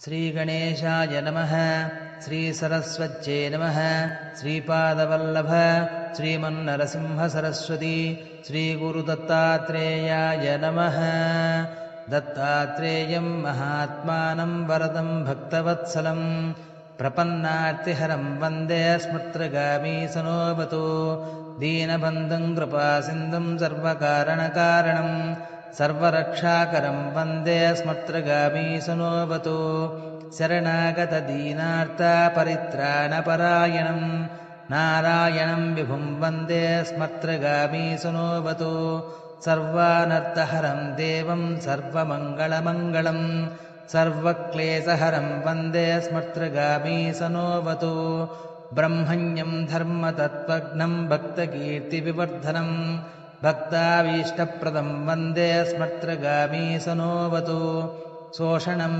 श्रीगणेशाय नमः। श्रीसरस्वत्यै नमः। श्रीपादवल्लभ श्रीमन्नरसिंहसरस्वती श्रीगुरुदत्तात्रेयाय नमः। दत्तात्रेयं महात्मानं वरदं भक्तवत्सलं प्रपन्नार्तिहरं वन्दे स्मृत्रगामी सनोऽवतु। दीनबन्धुं कृपासिन्धुं सर्वकारणकारणं सर्वरक्षाकरं वन्दे स्मृत्रगामी सनोऽवतु। शरणागतदीनार्तपरित्राणपरायणं नारायणं विभुं वन्दे स्मृत्रगामी सनोऽवतु। सर्वानर्थहरं देवं सर्वमङ्गलमङ्गलं सर्वक्लेशहरं वन्दे स्मृत्रगामी सनोऽवतु। ब्रह्मण्यं धर्मतत्त्वज्ञं भक्तकीर्तिविवर्धनं भक्ताभीष्टप्रदं वन्दे स्मृत्रगामी सनोऽवतु। शोषणं